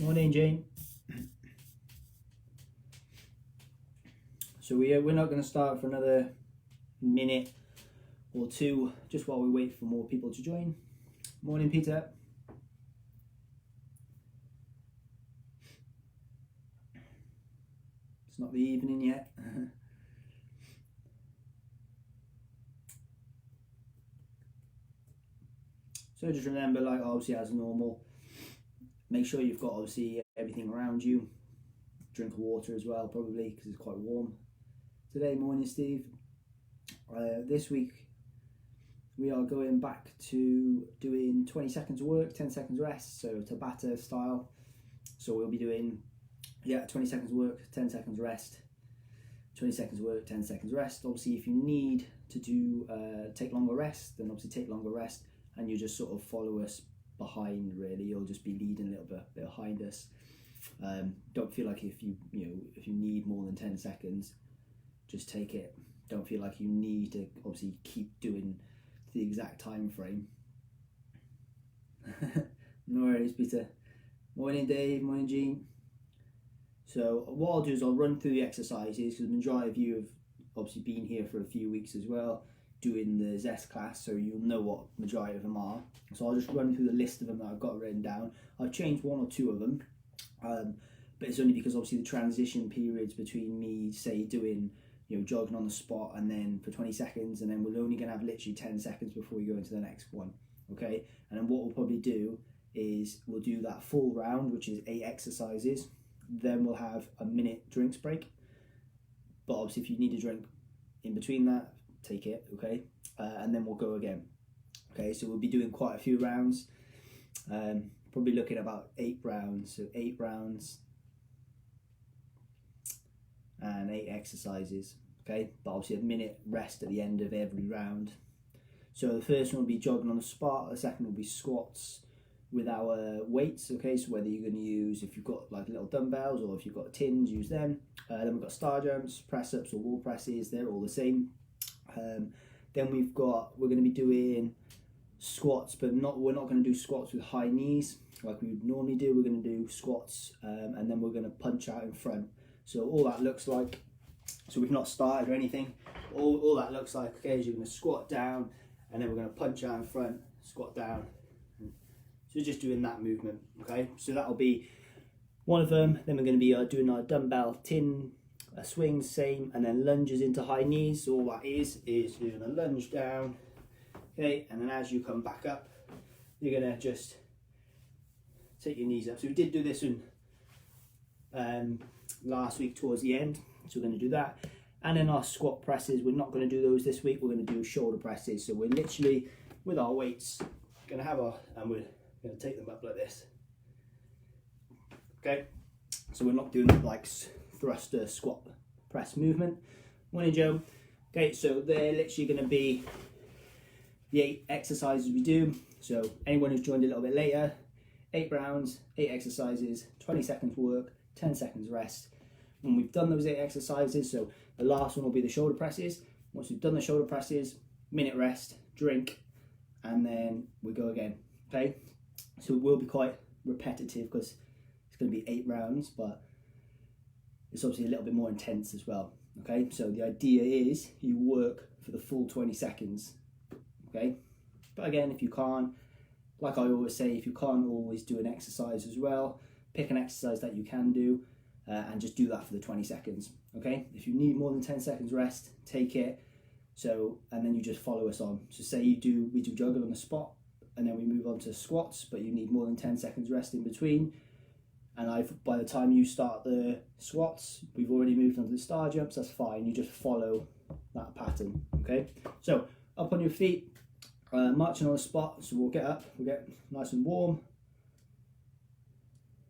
Morning, Jane. So we're not going to start for another minute or two, just while we wait for more people to join. Morning, Peter. It's not the evening yet. So just remember, like obviously as normal, make sure you've got obviously everything around you. Drink of water as well, probably, because it's quite warm today. Morning, Steve. This week we are going back to doing 20 seconds work, 10 seconds rest, so Tabata style. So we'll be doing 20 seconds work, 10 seconds rest, 20 seconds work, 10 seconds rest. Obviously if you need to do take longer rest, then obviously take longer rest, and you just sort of follow us behind. Really, you'll just be leading a little bit behind us. Don't feel like if you need more than 10 seconds, just take it. Don't feel like you need to obviously keep doing the exact time frame. No worries, Peter. Morning, Dave. Morning, Jean. So what I'll do is I'll run through the exercises, because the majority of you have obviously been here for a few weeks as well, doing the Zest class, so you'll know what majority of them are. So I'll just run through the list of them that I've got written down. I've changed one or two of them, but it's only because obviously the transition periods between me, say, doing jogging on the spot and then for 20 seconds, and then we're only going to have literally 10 seconds before we go into the next one. Okay, and then what we'll probably do is we'll do that full round, which is 8 exercises. Then we'll have a minute drinks break, but obviously if you need a drink in between that, take it. Okay, and then we'll go again. Okay, so we'll be doing quite a few rounds, probably looking at about 8 rounds. So 8 rounds and 8 exercises. Okay, but obviously a minute rest at the end of every round. So the first one will be jogging on the spot, the second will be squats with our weights. Okay, so whether you're going to use, if you've got like little dumbbells or if you've got tins, use them. Then we've got star jumps, press ups or wall presses, they're all the same. Then we're going to be doing squats, but we're not going to do squats with high knees like we would normally do. We're going to do squats and then we're going to punch out in front. So all that looks like, so we've not started or anything, all that looks like, okay, is you're going to squat down and then we're going to punch out in front, squat down. So just doing that movement. Okay, so that'll be one of them. Then we're going to be doing our dumbbell tin swings, same, and then lunges into high knees. So all that is doing a lunge down, okay, and then as you come back up, you're going to just take your knees up. So we did do this one last week towards the end, so we're going to do that. And then our squat presses, we're not going to do those this week. We're going to do shoulder presses. So we're literally, with our weights, going to have and we're going to take them up like this. Okay, so we're not doing like thruster squat press movement. Morning, Joe. Okay, so they're literally going to be the 8 exercises we do. So anyone who's joined a little bit later, 8 rounds, 8 exercises, 20 seconds work, 10 seconds rest. When we've done those 8 exercises, so the last one will be the shoulder presses. Once we've done the shoulder presses, minute rest, drink, and then we go again. Okay, so it will be quite repetitive because it's going to be 8 rounds, but it's obviously a little bit more intense as well. Okay, so the idea is you work for the full 20 seconds. Okay, but again, if you can't, like I always say, if you can't always do an exercise as well, pick an exercise that you can do and just do that for the 20 seconds. Okay, if you need more than 10 seconds rest, take it. So, and then you just follow us on. So say we do jogging on the spot, and then we move on to squats, but you need more than 10 seconds rest in between. And by the time you start the squats, we've already moved on to the star jumps. That's fine. You just follow that pattern. Okay. So up on your feet, marching on the spot. So we'll get up. We'll get nice and warm.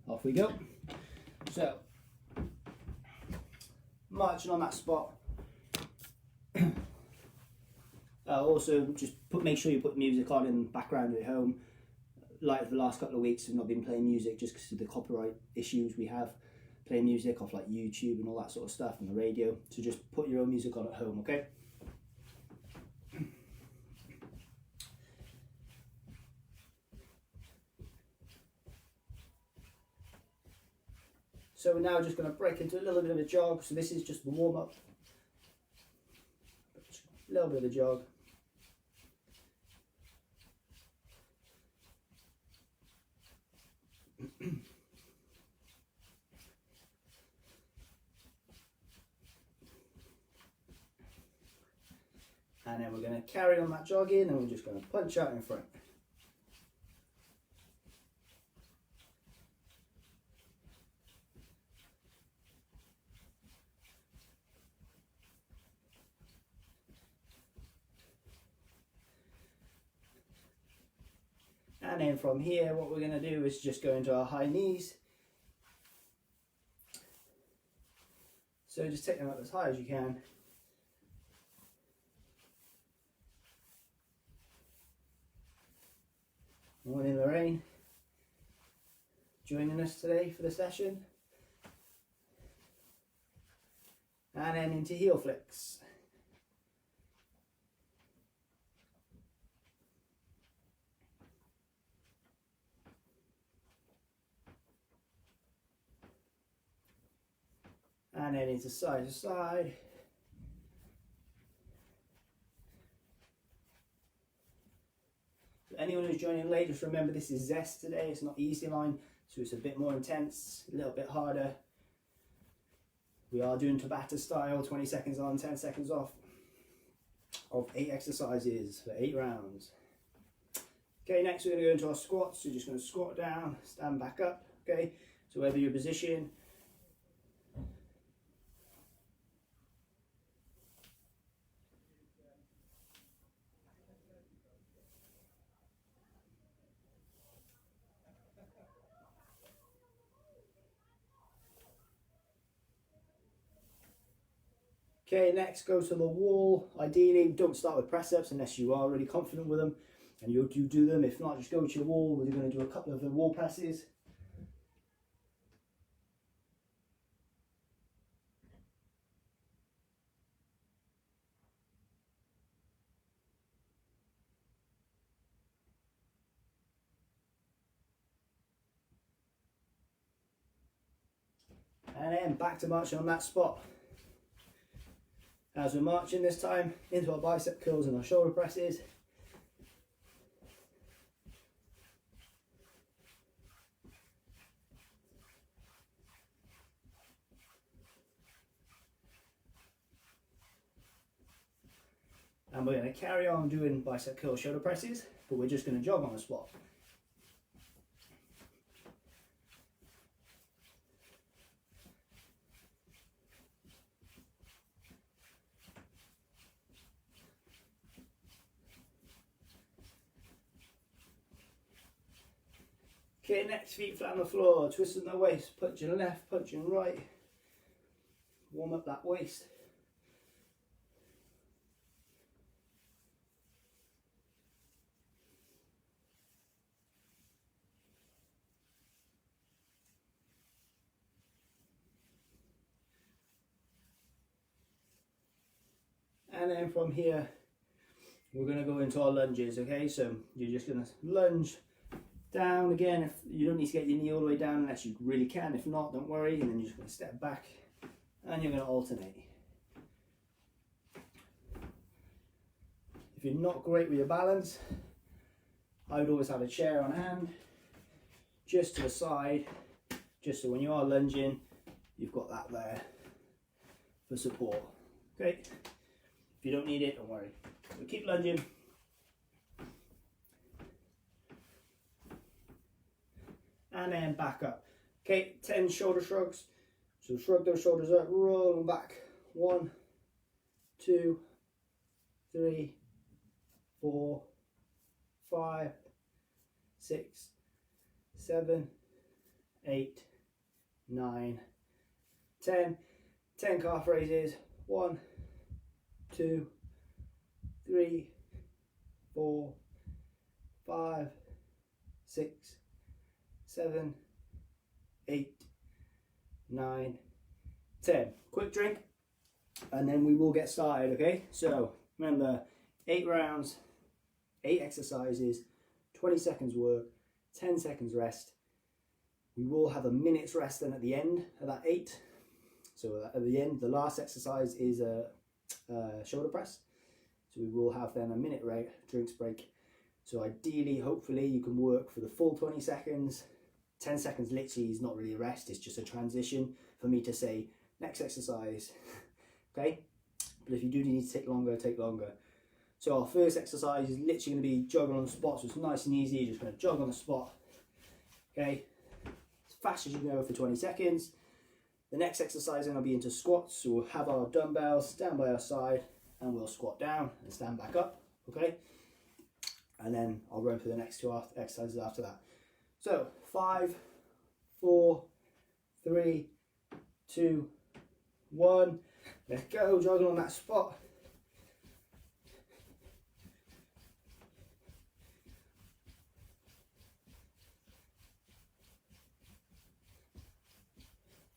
Off we go. So marching on that spot. Also, just make sure you put music on in the background at home. Like the last couple of weeks, I've not been playing music just because of the copyright issues we have. Playing music off like YouTube and all that sort of stuff on the radio. So just put your own music on at home, okay? So we're now just going to break into a little bit of a jog. So this is just the warm up. A little bit of a jog. And then we're going to carry on that jogging, and we're just going to punch out in front. And then from here, what we're going to do is just go into our high knees. So just take them up as high as you can. Morning, Lorraine, joining us today for the session. And then into heel flicks. And then into side to side. Anyone who's joining late, just remember this is Zest today, it's not easy line, so it's a bit more intense, a little bit harder. We are doing Tabata style, 20 seconds on, 10 seconds off, of 8 exercises for 8 rounds. Okay, next we're going to go into our squats, so you're just going to squat down, stand back up, okay, so whether your position, okay, next go to the wall. Ideally, don't start with press ups unless you are really confident with them and you do them. If not, just go to your wall. We're going to do a couple of the wall presses. And then back to marching on that spot. As we're marching this time into our bicep curls and our shoulder presses. And we're going to carry on doing bicep curl shoulder presses, but we're just going to jog on the spot. Okay, next, feet flat on the floor, twisting the waist, punching left, punching right. Warm up that waist. And then from here, we're going to go into our lunges, okay? So you're just going to lunge down again. If you don't need to get your knee all the way down unless you really can. If not, don't worry. And then you're just going to step back and you're going to alternate. If you're not great with your balance, I would always have a chair on hand, just to the side, just so when you are lunging, you've got that there for support. Okay. If you don't need it, don't worry. So keep lunging. And then back up. Okay, 10 shoulder shrugs. So shrug those shoulders up, roll them back. 1, 2, 3, 4, 5, 6, 7, 8, 9, 10. 10 calf raises. 1, 2, 3, 4, 5, 6, 7, 8, 9, 10. Quick drink and then we will get started, okay? So remember, 8 rounds, 8 exercises, 20 seconds work, 10 seconds rest. We will have a minute's rest then at the end of that 8. So at the end, the last exercise is a shoulder press. So we will have then a minute drinks break. So ideally, hopefully you can work for the full 20 seconds. 10 seconds literally is not really a rest, it's just a transition for me to say next exercise. Okay, but if you do need to take longer, take longer. So our first exercise is literally going to be jogging on the spot, so it's nice and easy. You're just going to jog on the spot, okay, as fast as you can go for 20 seconds. The next exercise then will be into squats, so we'll have our dumbbells stand by our side and we'll squat down and stand back up, okay, and then I'll run through the next 2 exercises after that. So 5, 4, 3, 2, 1, let's go, jogging on that spot.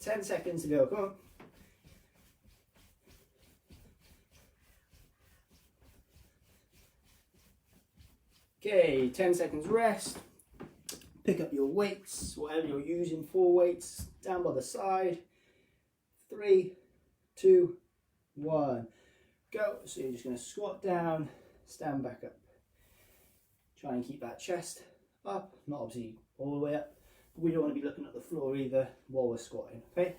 Ten seconds to go, come on. Okay, 10 seconds rest. Pick up your weights, whatever you're using, 4 weights, down by the side. 3, 2, 1, go. So you're just going to squat down, stand back up. Try and keep that chest up, not obviously all the way up. We don't want to be looking at the floor either while we're squatting, okay?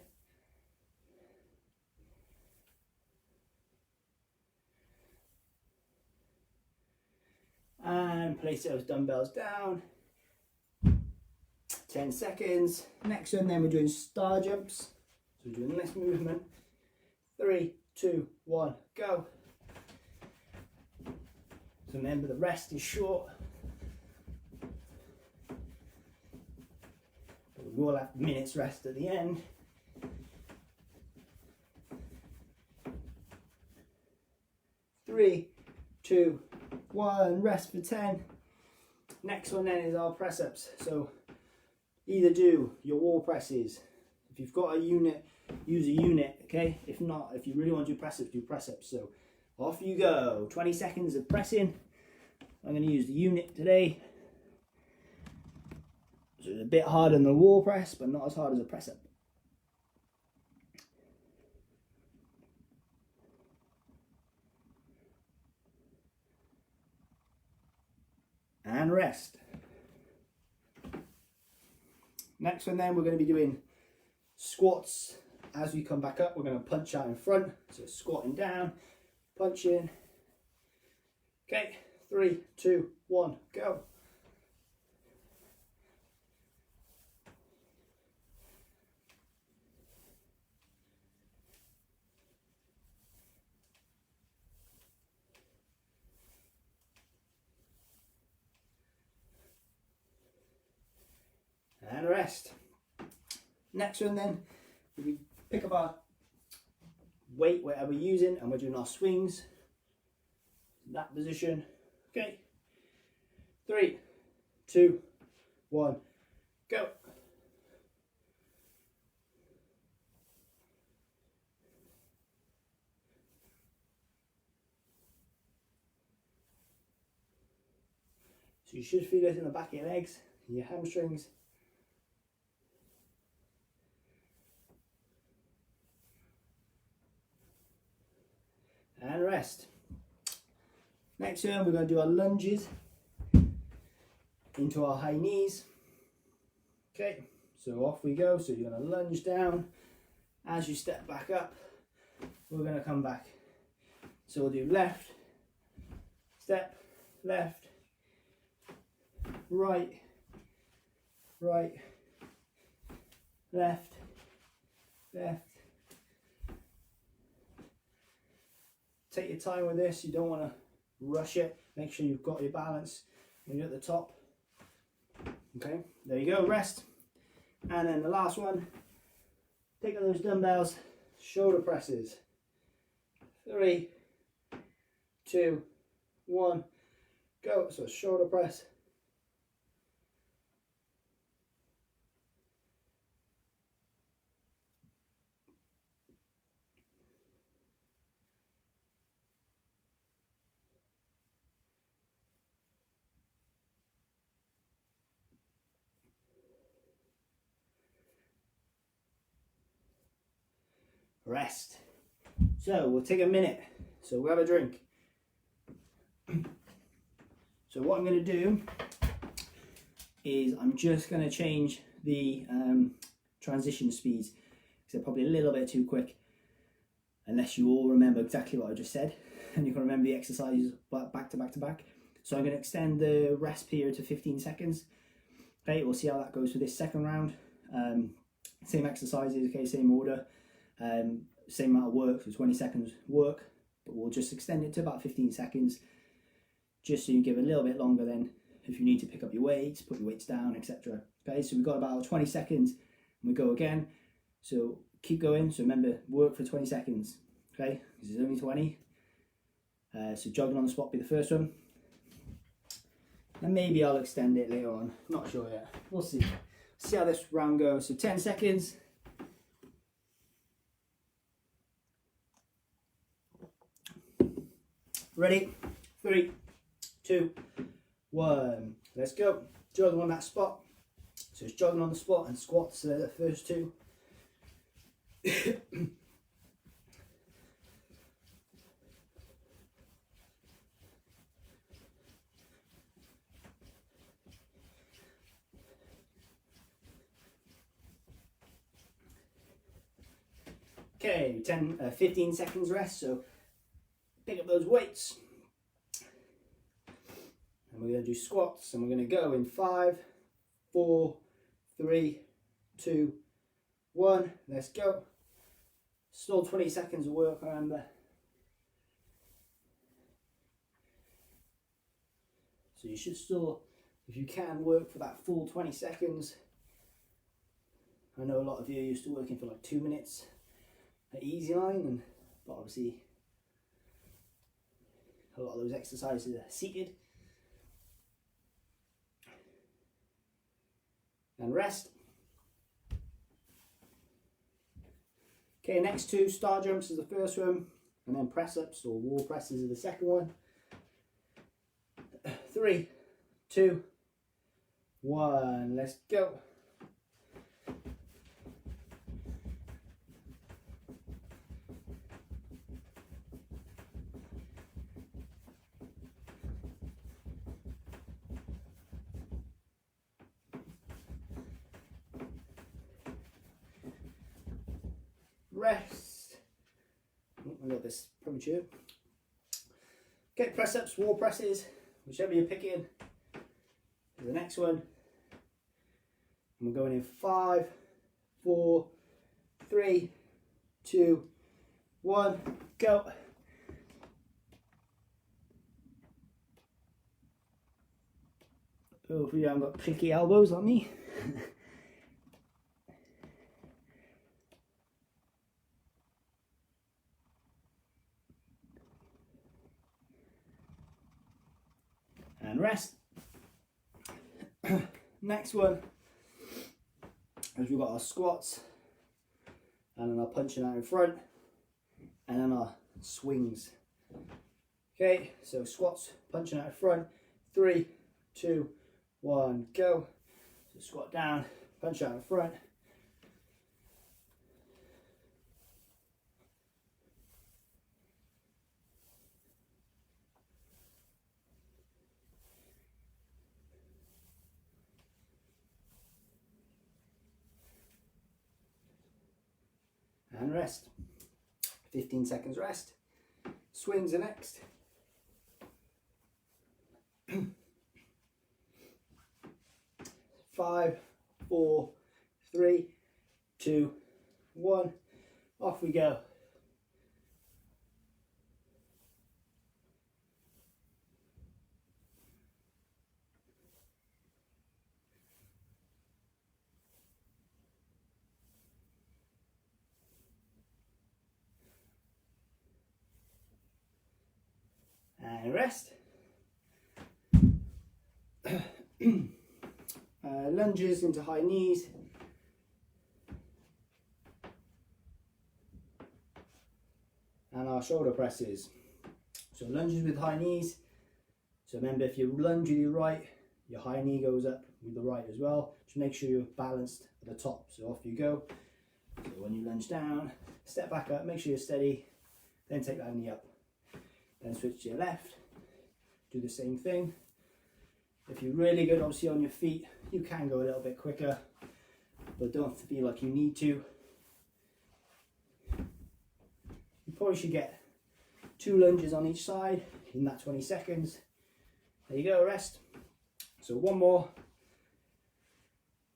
And place those dumbbells down. 10 seconds. Next one then we're doing star jumps. So we're doing this movement. 3, 2, 1, go. So remember the rest is short. We will have minutes rest at the end. Three, 2, 1, rest for 10. Next one then is our press ups. So either do your wall presses. If you've got a unit, use a unit, okay? If not, if you really want to do press ups, do press ups. So off you go. 20 seconds of pressing. I'm going to use the unit today. So it's a bit harder than the wall press, but not as hard as a press up. And rest. Next one then, we're going to be doing squats. As we come back up, we're going to punch out in front. So squatting down, punch in. Okay, 3, 2, 1, go. And rest. Next one then, we pick up our weight, whatever we're using, and we're doing our swings. That position. Okay. 3, 2, 1, go. So you should feel it in the back of your legs, your hamstrings. And rest. Next one, we're going to do our lunges into our high knees. Okay, so off we go. So you're going to lunge down. As you step back up, we're going to come back. So we'll do left, step, left, right, right, left, left. Take your time with this, you don't want to rush it. Make sure you've got your balance when you're at the top. Okay, there you go, rest. And then the last one, pick up those dumbbells, shoulder presses. 3, 2, 1, go. So shoulder press. rest. So we'll take a minute. So we'll have a drink. So what I'm going to do is I'm just going to change the transition speeds because they're probably a little bit too quick, unless you all remember exactly what I just said and you can remember the exercises back to back to back. So I'm going to extend the rest period to 15 seconds. Okay, we'll see how that goes for this second round. Same exercises, okay, same order, same amount of work, so 20 seconds work, but we'll just extend it to about 15 seconds, just so you give a little bit longer then if you need to pick up your weights, put your weights down, etc. Okay, so we've got about 20 seconds and we go again. So keep going, so remember, work for 20 seconds, okay, because it's only 20. So jogging on the spot be the first one. And maybe I'll extend it later on, not sure yet, we'll see. See how this round goes. So 10 seconds. Ready? 3, 2, 1. Let's go. Jogging on that spot. So it's jogging on the spot and squats are the first two. Okay, 15 seconds rest, so pick up those weights. And we're going to do squats, and we're going to go in 5, 4, 3, 2, 1. Let's go. Still 20 seconds of work, remember. So you should still, if you can, work for that full 20 seconds. I know a lot of you are used to working for like 2 minutes at easy line, but obviously a lot of those exercises are seated. And rest. Okay, next two, star jumps is the first one, and then press ups or wall presses is the second one. 3, 2, 1, let's go. Rest. Oh, I got this premature. Okay, press ups, wall presses, whichever you're picking. The next one. And we're going in 5, 4, 3, 2, 1, go. Hopefully you haven't got clicky elbows on me. And rest. Next one is we've got our squats, and then our punching out in front, and then our swings. Okay, so squats, punching out in front, 3, 2, 1, go. So squat down, punch out in front. And rest. 15 seconds rest. Swings are next. 5, 4, 3, 2, 1. Off we go. And rest. Lunges into high knees. And our shoulder presses. So lunges with high knees. So remember, if you lunge with your right, your high knee goes up with the right as well. Just make sure you're balanced at the top. So off you go. So when you lunge down, step back up, make sure you're steady, then take that knee up. Then switch to your left, do the same thing. If you're really good, obviously, on your feet, you can go a little bit quicker, but don't feel like you need to. You probably should get 2 lunges on each side in that 20 seconds. There you go, rest. So one more.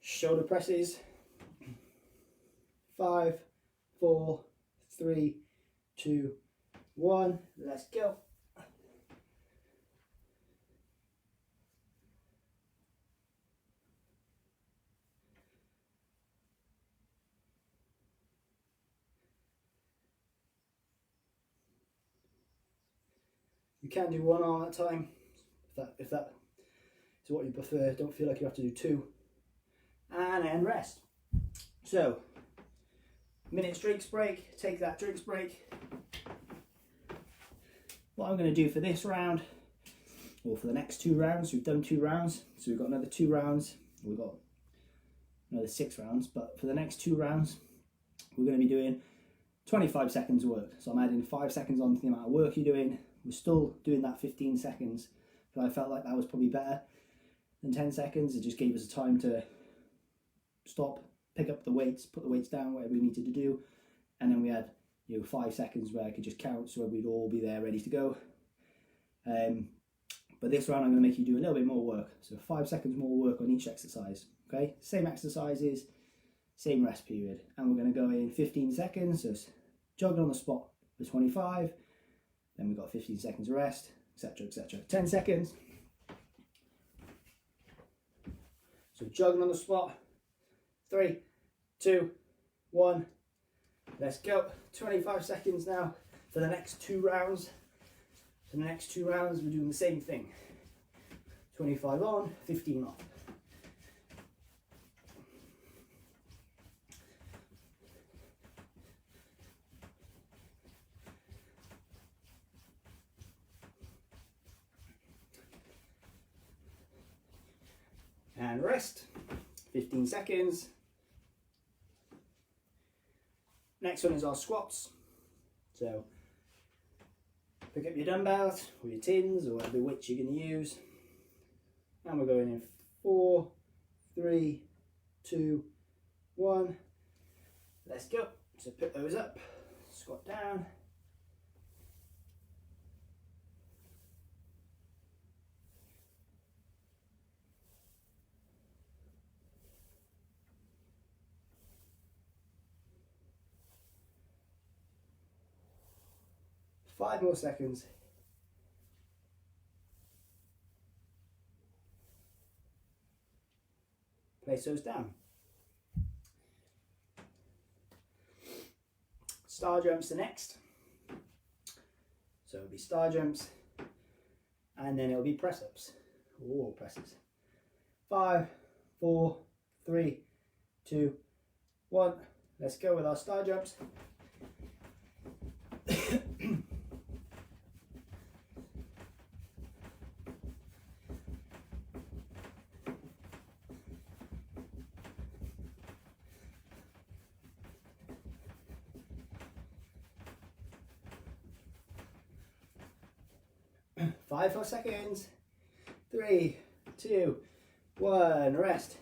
Shoulder presses. 5, 4, 3, 2, 1. Let's go. You can do 1 arm at a time if that is what you prefer. Don't feel like you have to do 2. And then rest. So, minute drinks break, take that drinks break. What I'm going to do for this round, or for the next 2 rounds, we've done 2 rounds, so we've got another 2 rounds, we've got another 6 rounds, but for the next 2 rounds, we're going to be doing 25 seconds of work. So I'm adding 5 seconds on to the amount of work you're doing. We're still doing that 15 seconds, but I felt like that was probably better than 10 seconds. It just gave us a time to stop, pick up the weights, put the weights down, whatever we needed to do, and then we had 5 seconds where I could just count, so we'd all be there ready to go. But this round I'm going to make you do a little bit more work, so 5 seconds more work on each exercise. Okay, same exercises, same rest period, and we're going to go in 15 seconds. So jogging on the spot for 25, then we've got 15 seconds of rest, etc, etc. 10 seconds. So jogging on the spot. 3, 2, 1. Let's go. 25 seconds now for the next 2 rounds. For the next 2 rounds, we're doing the same thing. 25 on, 15 off. And rest. 15 seconds. Next one is our squats. So pick up your dumbbells or your tins or whatever weight you're going to use. And we're going in 4, 3, 2, 1. Let's go. So pick those up, squat down. Five more seconds. Place those down. Star jumps the next. So it'll be star jumps, and then it'll be press ups. Or presses. 5, 4, 3, 2, 1. Let's go with our star jumps. 5 more seconds. 3, 2, 1. Rest.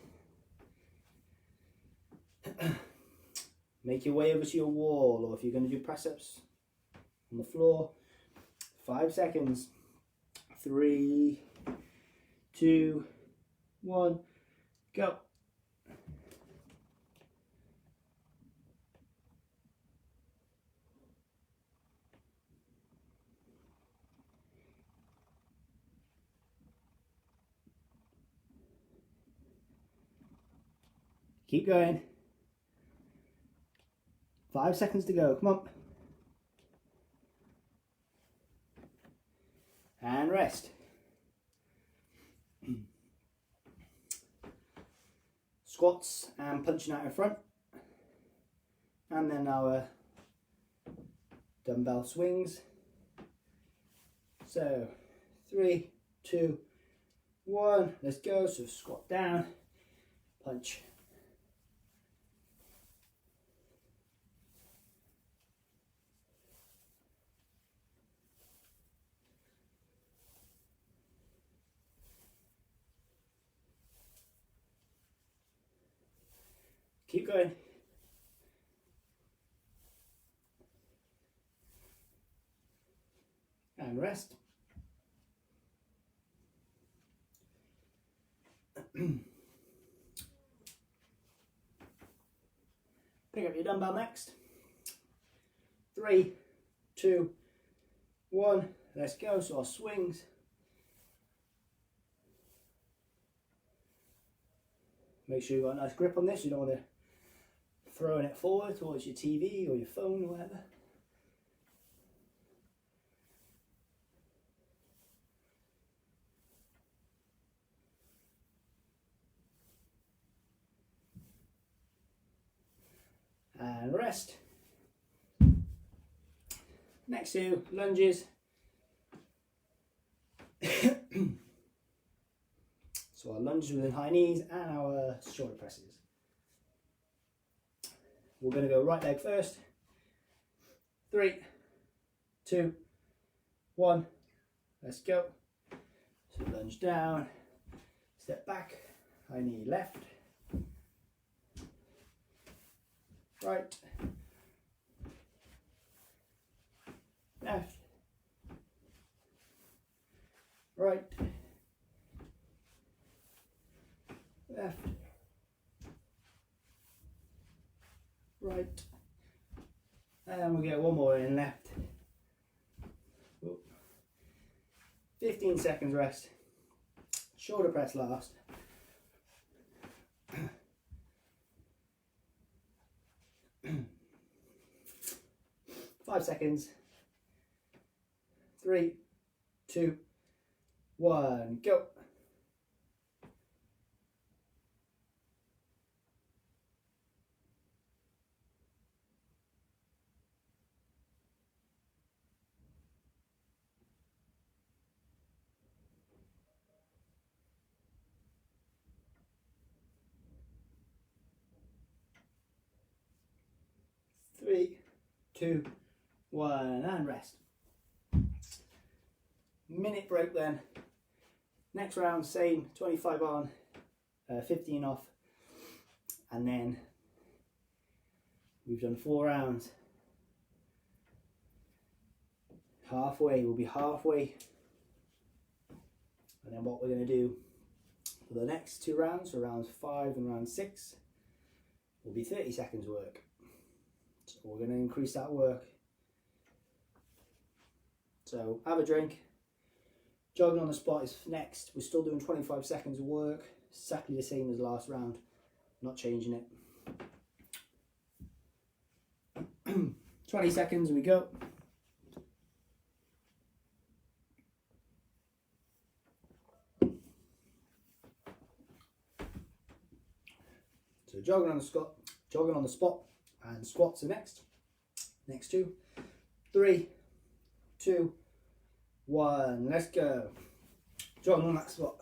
Make your way over to your wall, or if you're going to do press ups on the floor. 5 seconds. 3, 2, 1. Go. Keep going. 5 seconds to go. Come on. And rest. Squats and punching out in front. And then our dumbbell swings. So 3, 2, 1. Let's go. So squat down, punch. going. And rest. Pick up your dumbbell next. 3, 2, 1. Let's go. So our swings. Make sure you've got a nice grip on this. You don't want to throwing it forward towards your TV or your phone or whatever. And rest. Next two, lunges. So our lunges within high knees and our shoulder presses. We're going to go right leg first. 3, 2, 1. Let's go. So lunge down, step back, high knee left, right, left, right, left, right, and we'll get one more in left. 15 seconds rest, shoulder press last. 5 seconds. 3, 2, 1, go. Three, 2, 1, and rest. Minute break then. Next round, same, 25 on, 15 off, and then we've done 4 rounds. Halfway, we'll be halfway, and then what we're going to do for the next 2 rounds, so rounds 5 and round 6, will be 30 seconds work. So we're going to increase that work. So have a drink. Jogging on the spot is next. We're still doing 25 seconds of work, exactly the same as last round, not changing it. 20 seconds, we go. So jogging on the spot, and squats are next. Next 2, 3, 2, 1, let's go. Jogging on that spot.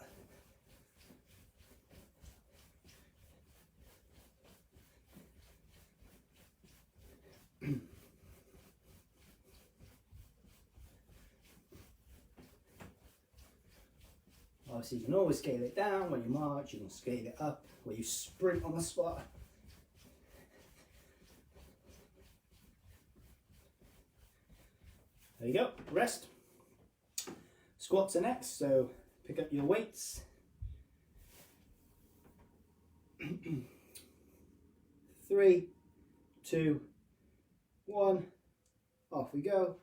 Obviously you can always scale it down when you march, you can scale it up where you sprint on the spot. There you go, rest. Squats are next, so pick up your weights. 3, 2, 1, off we go.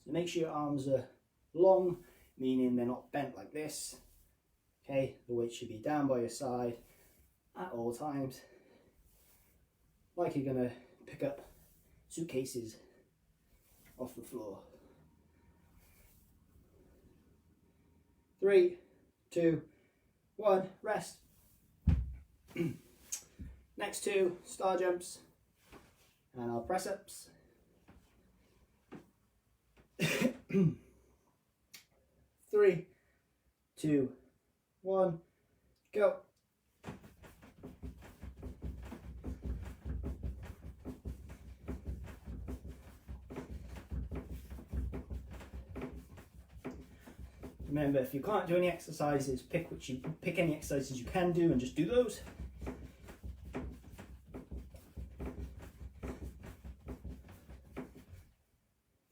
So make sure your arms are long, meaning they're not bent like this. Okay, the weight should be down by your side at all times, like you're gonna pick up suitcases off the floor. 3, 2, 1, rest. Next 2, star jumps and our press ups. 3, 2, 1, go. remember, if you can't do any exercises, pick any exercises you can do and just do those.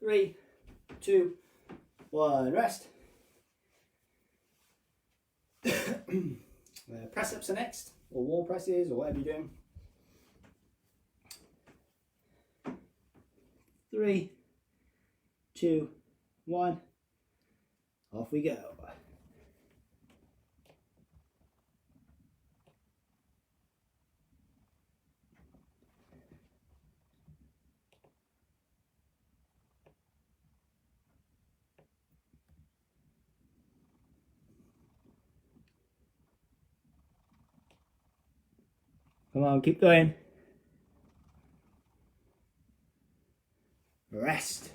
Three, two, one, rest. Press ups are next, or wall presses, or whatever you're doing. 3, 2, 1, off we go. Come on, keep going. Rest.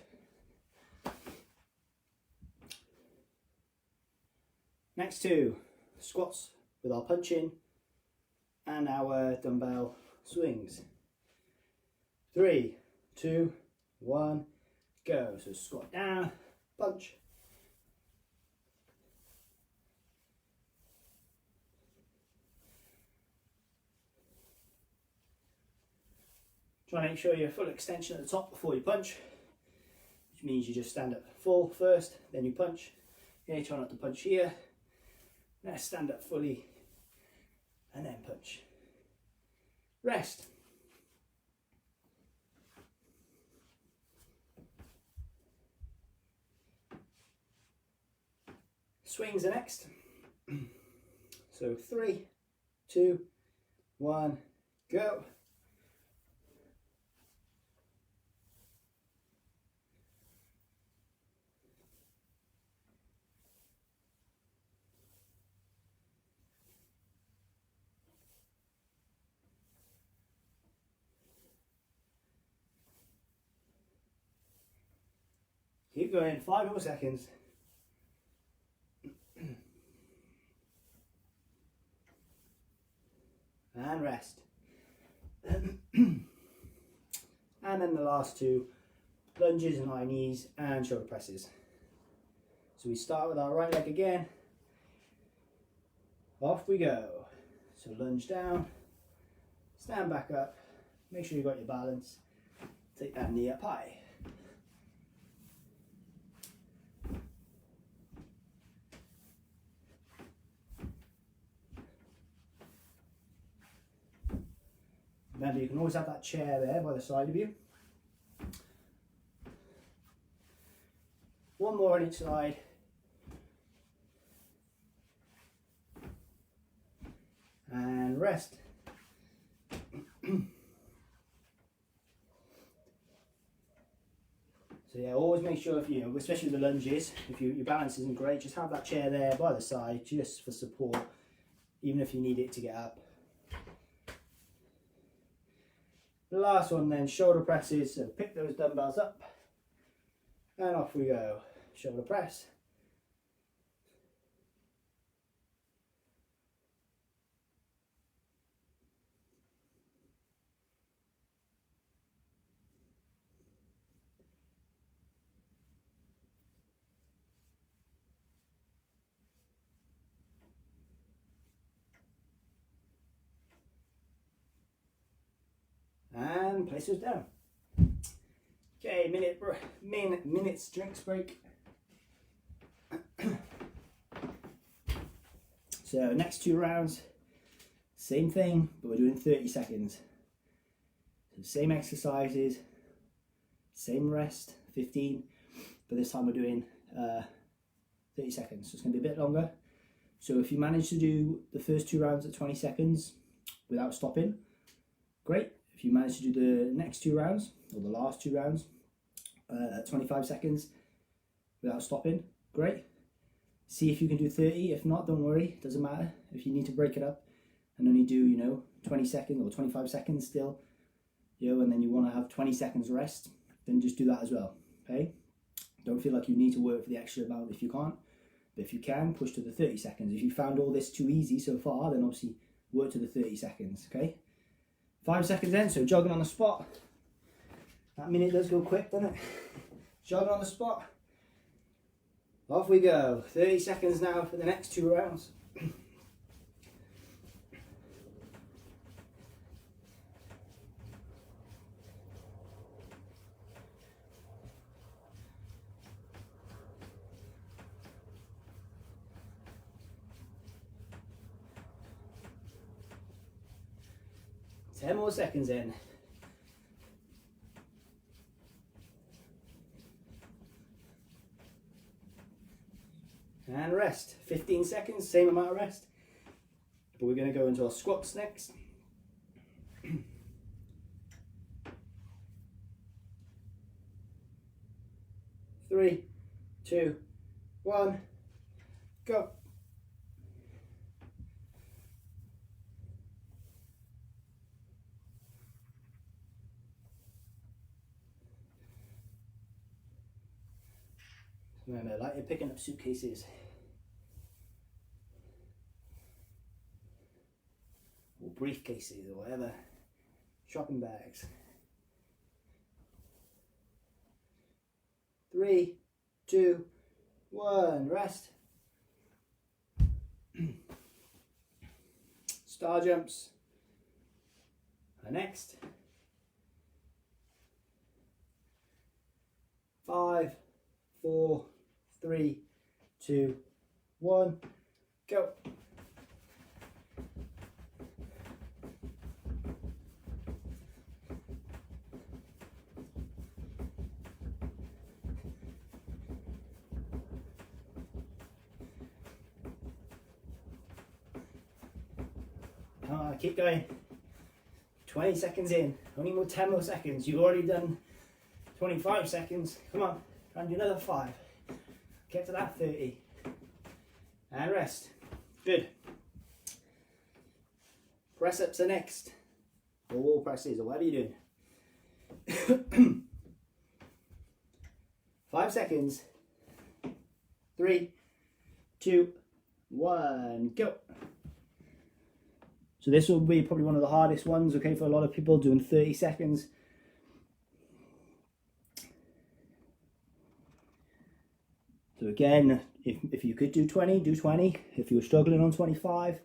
Next two, squats with our punching and our dumbbell swings. 3, 2, 1, go. So squat down, punch. Try and make sure you're full extension at the top before you punch, which means you just stand up full first, then you punch. Okay, try not to punch here. Now stand up fully and then punch. Rest. Swings are next. So 3, 2, 1, go. Keep going, 5 more seconds. And rest. And then the last two, lunges and high knees and shoulder presses. So we start with our right leg again. Off we go. So lunge down, stand back up, make sure you've got your balance, take that knee up high. Remember, you can always have that chair there by the side of you. One more on each side. And rest. So yeah, always make sure, if you know, especially with the lunges, if your balance isn't great, just have that chair there by the side just for support, even if you need it to get up. The last one then, shoulder presses. So pick those dumbbells up and off we go. Shoulder press. And place those down. Okay, minutes drinks break. So next 2 rounds, same thing, but we're doing 30 seconds. So same exercises, same rest, 15, but this time we're doing 30 seconds. So it's going to be a bit longer. So if you manage to do the first 2 rounds at 20 seconds without stopping, great. If you manage to do the next 2 rounds, or the last 2 rounds, at 25 seconds without stopping, great. See if you can do 30. If not, don't worry, it doesn't matter. If you need to break it up and only do, 20 seconds or 25 seconds still, and then you want to have 20 seconds rest, then just do that as well, okay? Don't feel like you need to work for the extra amount if you can't, but if you can, push to the 30 seconds. If you found all this too easy so far, then obviously work to the 30 seconds, okay? 5 seconds in, so jogging on the spot. That minute does go quick, doesn't it? Jogging on the spot. Off we go. 30 seconds now for the next 2 rounds. Ten more seconds in. And rest. 15 seconds, same amount of rest. But we're going to go into our squats next. 3, 2, 1, go. Remember, like you're picking up suitcases or briefcases or whatever, shopping bags. 3, 2, 1, rest. Star jumps are next. 5, 4, 3, 2, 1, go. Keep going. 20 seconds in. Only more 10 more seconds. You've already done 25 seconds. Come on, try and do another 5. Get to that 30. And rest. Good. Press ups are next. Or wall presses, or whatever you're doing. 5 seconds. 3, 2, 1, go. So this will be probably one of the hardest ones, okay, for a lot of people, doing 30 seconds. So again, if you could do 20, do 20. If you're struggling on 25,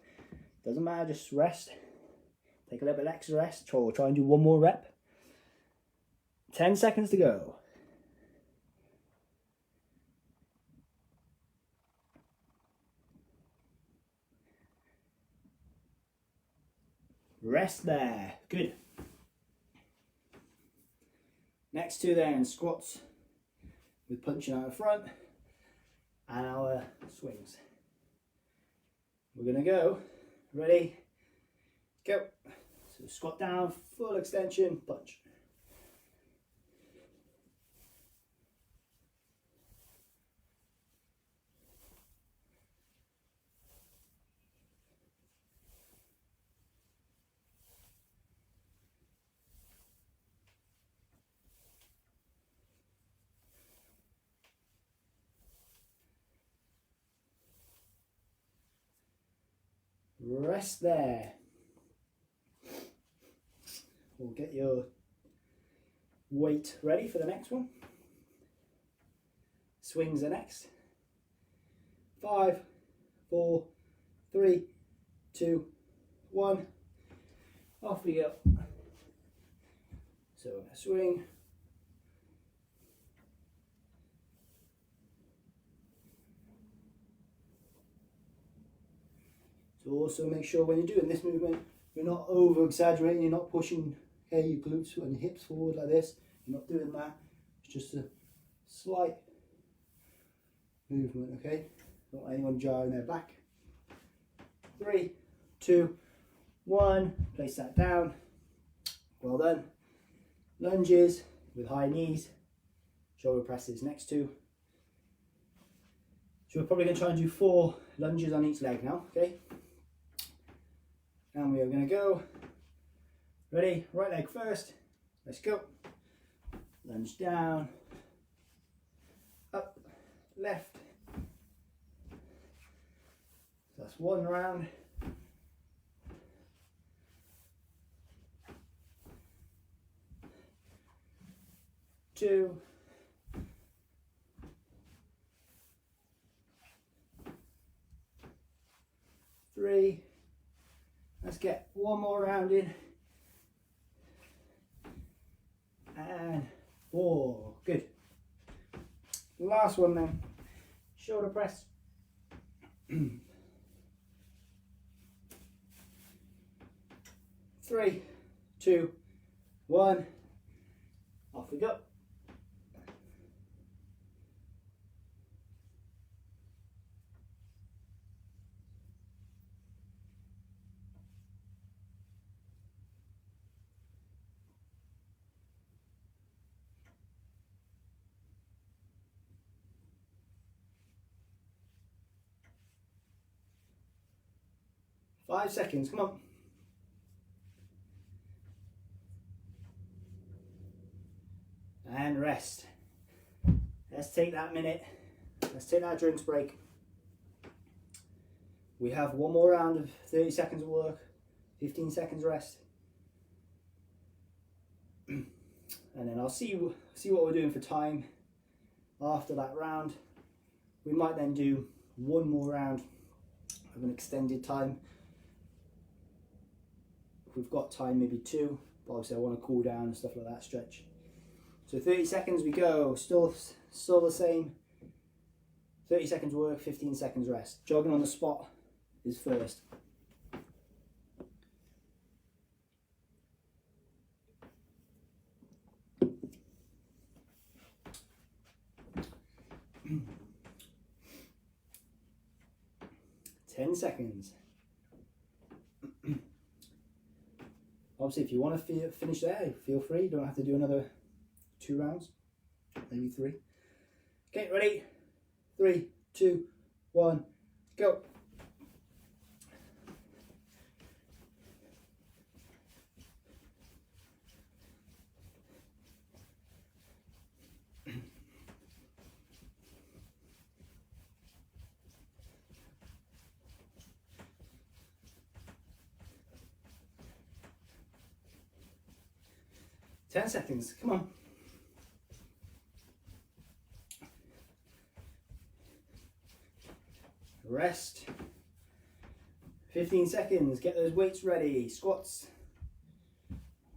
doesn't matter, just rest. Take a little bit extra rest, or try and do one more rep. 10 seconds to go. Rest there. Good. Next 2 then, squats with punching out the front and our swings. We're going to go. Ready? Go. So squat down, full extension, punch. Rest there. We'll get your weight ready for the next one. Swings are next. 5, 4, 3, 2, 1. Off we go. So a swing. So also make sure when you're doing this movement, you're not over exaggerating, you're not pushing your glutes and your hips forward like this. You're not doing that. It's just a slight movement, okay? Don't let anyone jar in their back. 3, 2, 1. Place that down. Well done. Lunges with high knees. Shoulder presses next to. So we're probably going to try and do 4 lunges on each leg now, okay? And we are going to go. Ready? Right leg first. Let's go. Lunge down. Up. Left. That's 1 round. 2. in. And 4. Good. Last one then. Shoulder press. 3, 2, 1. Off we go. Five seconds, come on. And rest. Let's take that minute. Let's take that drinks break. We have one more round of 30 seconds of work, 15 seconds rest. And then I'll see what we're doing for time after that round. We might then do one more round of an extended time. If we've got time, maybe 2, but obviously I want to cool down and stuff like that, stretch. So 30 seconds we go, still the same. 30 seconds work, 15 seconds rest. Jogging on the spot is first. Ten seconds. Obviously, if you want to finish there, feel free. You don't have to do another 2 rounds, maybe 3. Okay, ready? 3, 2, 1, go. Ten seconds, come on. Rest. 15 seconds, get those weights ready. Squats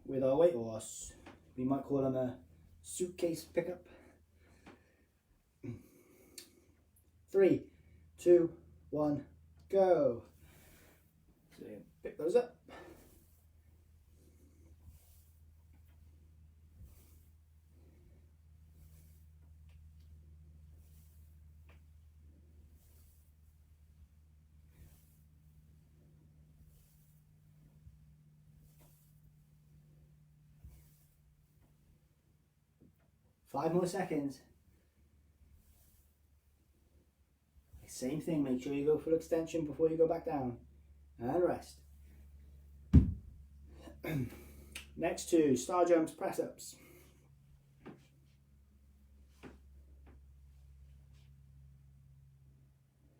with our weight horse. We might call them a suitcase pickup. 3, 2, 1, go. So pick those up. Five more seconds. Same thing, make sure you go full extension before you go back down. And rest. Next 2, star jumps, press ups.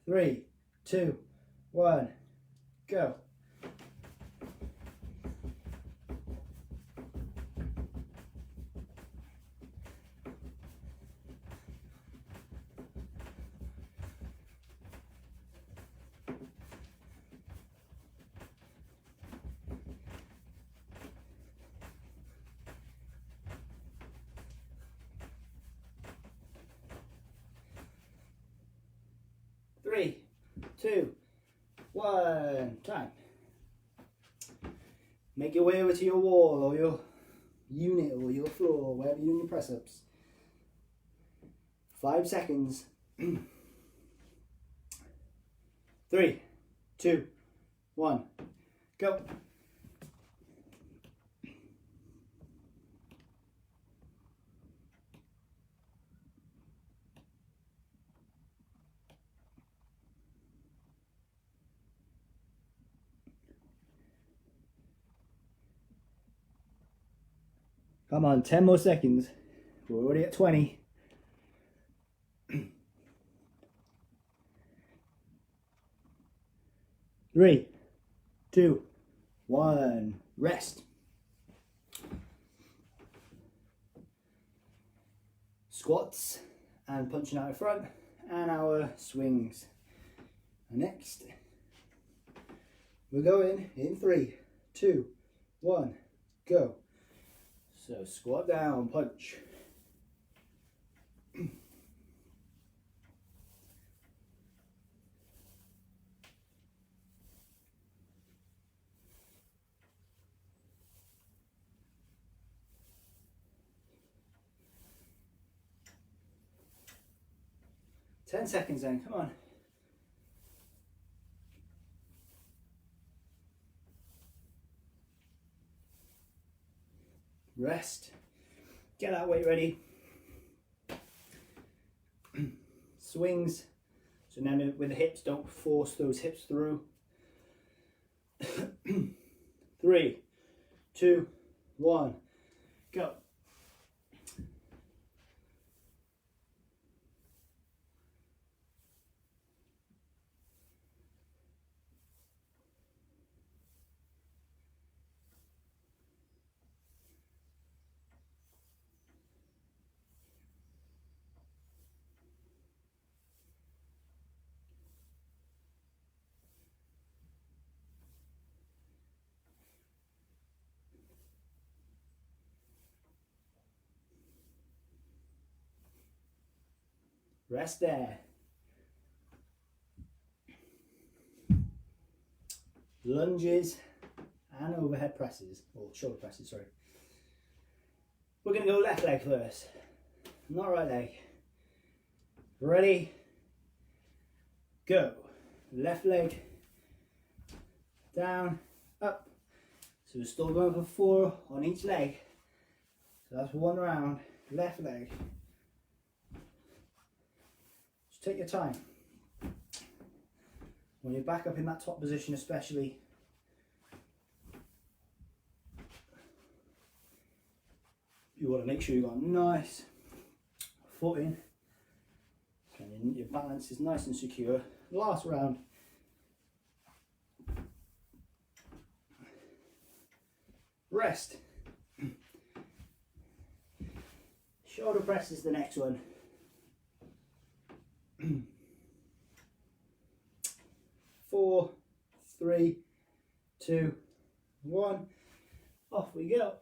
3, 2, 1, go. Three, 2, 1, time. Make your way over to your wall or your unit or your floor, wherever you're doing your press ups. 5 seconds. 3, 2, 1, go. Come on, 10 more seconds. We're already at 20. 3, 2, 1, rest. Squats and punching out in front, and our swings. And next, we're going in 3, 2, 1, go. So squat down, punch. 10 seconds then, come on. Rest. Get that weight ready. Swings. So then with the hips, don't force those hips through. 3, 2, 1, go. Rest there. Lunges and overhead presses, or shoulder presses, sorry. We're going to go left leg first, not right leg. Ready? Go. Left leg, down, up. So we're still going for 4 on each leg. So that's 1 round, left leg. Just take your time. When you're back up in that top position especially, you want to make sure you've got nice footing and your balance is nice and secure. Last round. Rest. Shoulder press is the next one. 4, 3, 2, 1. Off we go.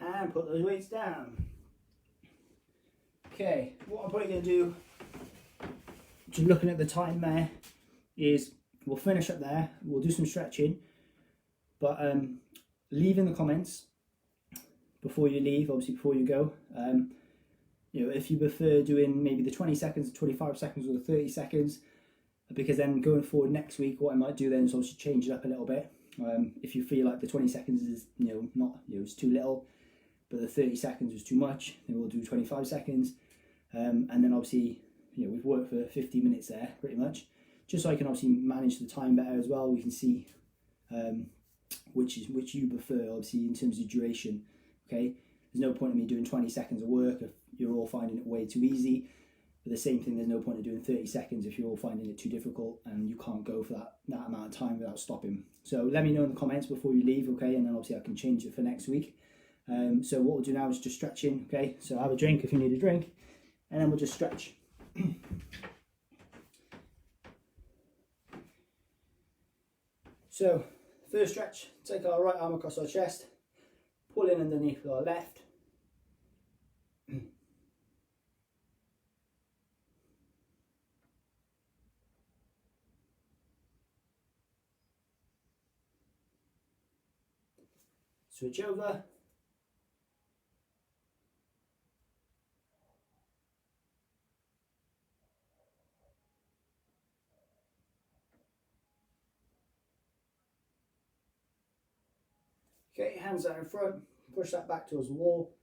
And put those weights down. Okay, what I'm probably going to do, just looking at the time there, is we'll finish up there, we'll do some stretching, but leave in the comments before you leave, obviously before you go, you know, if you prefer doing maybe the 20 seconds, 25 seconds or the 30 seconds, because then going forward next week, what I might do then is obviously change it up a little bit. If you feel like the 20 seconds is, you know, not, you know, it's too little, but the 30 seconds was too much, then we'll do 25 seconds. And then obviously, you know, we've worked for 50 minutes there, pretty much, just so I can obviously manage the time better as well. We can see which you prefer, obviously, in terms of duration. Okay, there's no point in me doing 20 seconds of work if you're all finding it way too easy. But the same thing, there's no point in doing 30 seconds if you're all finding it too difficult and you can't go for that amount of time without stopping. So let me know in the comments before you leave, okay? And then obviously I can change it for next week. So what we'll do now is just stretching, okay? So have a drink if you need a drink, and then we'll just stretch. So first stretch, take our right arm across our chest, pull in underneath with our left. Switch over. Okay, hands out in front, push that back towards the wall.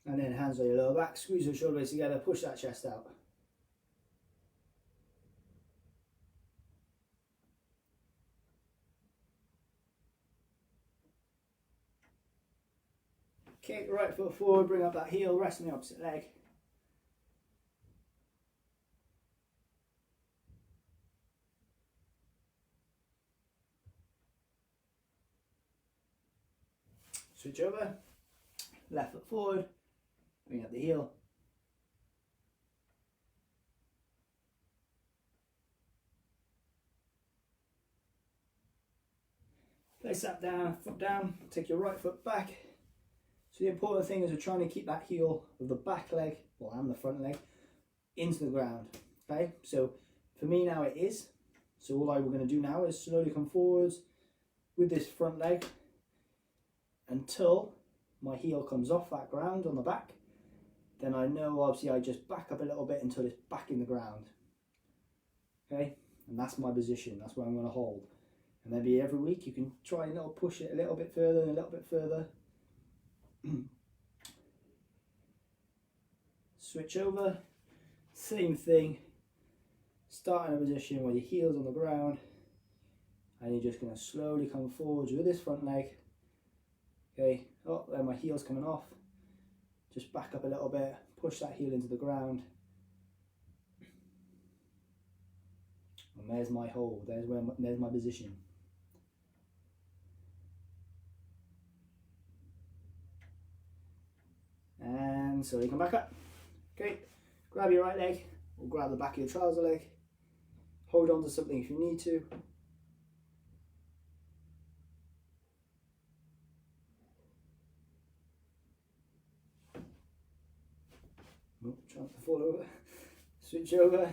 And then hands on your lower back, squeeze your shoulder blades together, push that chest out. Kick the right foot forward, bring up that heel, rest on the opposite leg. Switch over, left foot forward, bring up the heel. Place that down, foot down, take your right foot back. So the important thing is we're trying to keep that heel of the back leg, well, and the front leg, into the ground. Okay, so for me now it is. So all we're going to do now is slowly come forwards with this front leg until my heel comes off that ground on the back. Then I know obviously I just back up a little bit until it's back in the ground. Okay, and that's my position, that's where I'm going to hold. And maybe every week you can try and push it a little bit further and a little bit further. Switch over, same thing, start in a position where your heel's on the ground and you're just going to slowly come forwards with this front leg. Okay, oh, there my heel's coming off, just back up a little bit, push that heel into the ground, and there's my hold, there's my position. And slowly come back up. Okay, grab your right leg or grab the back of your trouser leg. Hold on to something if you need to. Oh, trying to fall over. Switch over.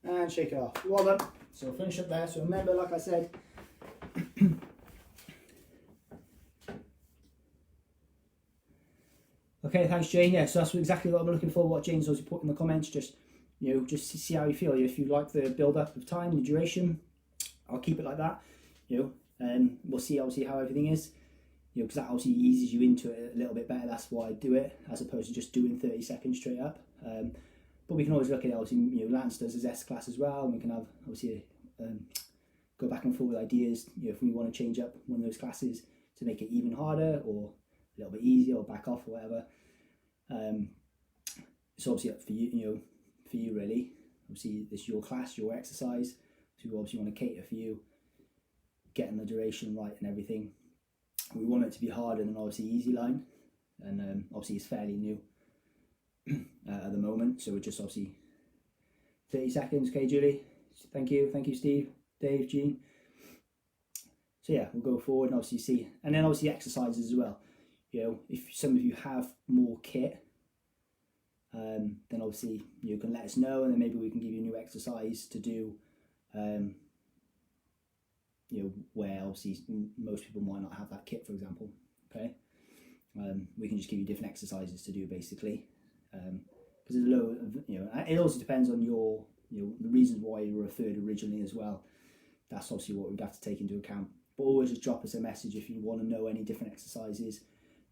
And shake it off. Well done. So finish up there. So remember, like I said, okay, thanks Jane. Yeah, so that's exactly what I'm looking for. What Jane's always put in the comments. Just just see how you feel. If you like the build up of time, the duration, I'll keep it like that. We'll see obviously how everything is. Because that obviously eases you into it a little bit better. That's why I do it, as opposed to just doing 30 seconds straight up. But we can always look at it, obviously, Lance does his S class as well, and we can have, obviously, go back and forth with ideas, if we want to change up one of those classes to make it even harder, or a little bit easier, or back off, or whatever. It's obviously up for you, really. Obviously, this is your class, your exercise, so we obviously want to cater for you, getting the duration right and everything. We want it to be harder than, obviously, easy line, and obviously it's fairly new. At the moment, so we're just obviously 30 seconds. Okay, Julie, thank you Steve, Dave, Jean. So yeah, we'll go forward and obviously see, and then obviously exercises as well. If some of you have more kit, then obviously you can let us know, and then maybe we can give you a new exercise to do, where obviously most people might not have that kit, for example. Okay, we can just give you different exercises to do, basically. Because there's a low, it also depends on your, the reasons why you were referred originally as well. That's obviously what we'd have to take into account. But always just drop us a message if you want to know any different exercises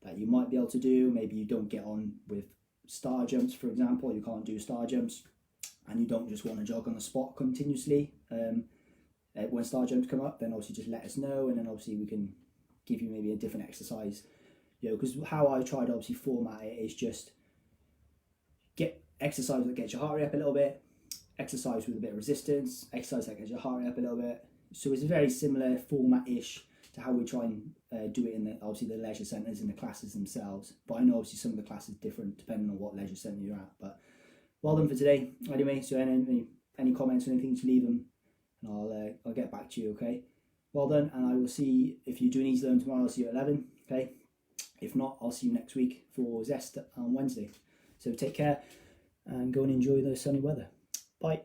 that you might be able to do. Maybe you don't get on with star jumps, for example. You can't do star jumps, and you don't just want to jog on the spot continuously. When star jumps come up, then obviously just let us know, and then obviously we can give you maybe a different exercise. Because how I try to obviously format it is just get exercise that gets your heart rate up a little bit, exercise with a bit of resistance, exercise that gets your heart rate up a little bit. So it's a very similar format-ish to how we try and do it in obviously the leisure centres and the classes themselves. But I know obviously some of the classes are different depending on what leisure centre you're at. But well done for today. Anyway, so any comments or anything, to leave them, and I'll get back to you. Okay. Well done, and I will see if you're doing Easy Learn tomorrow. I'll see you at 11. Okay. If not, I'll see you next week for Zest on Wednesday. So take care and go and enjoy the sunny weather.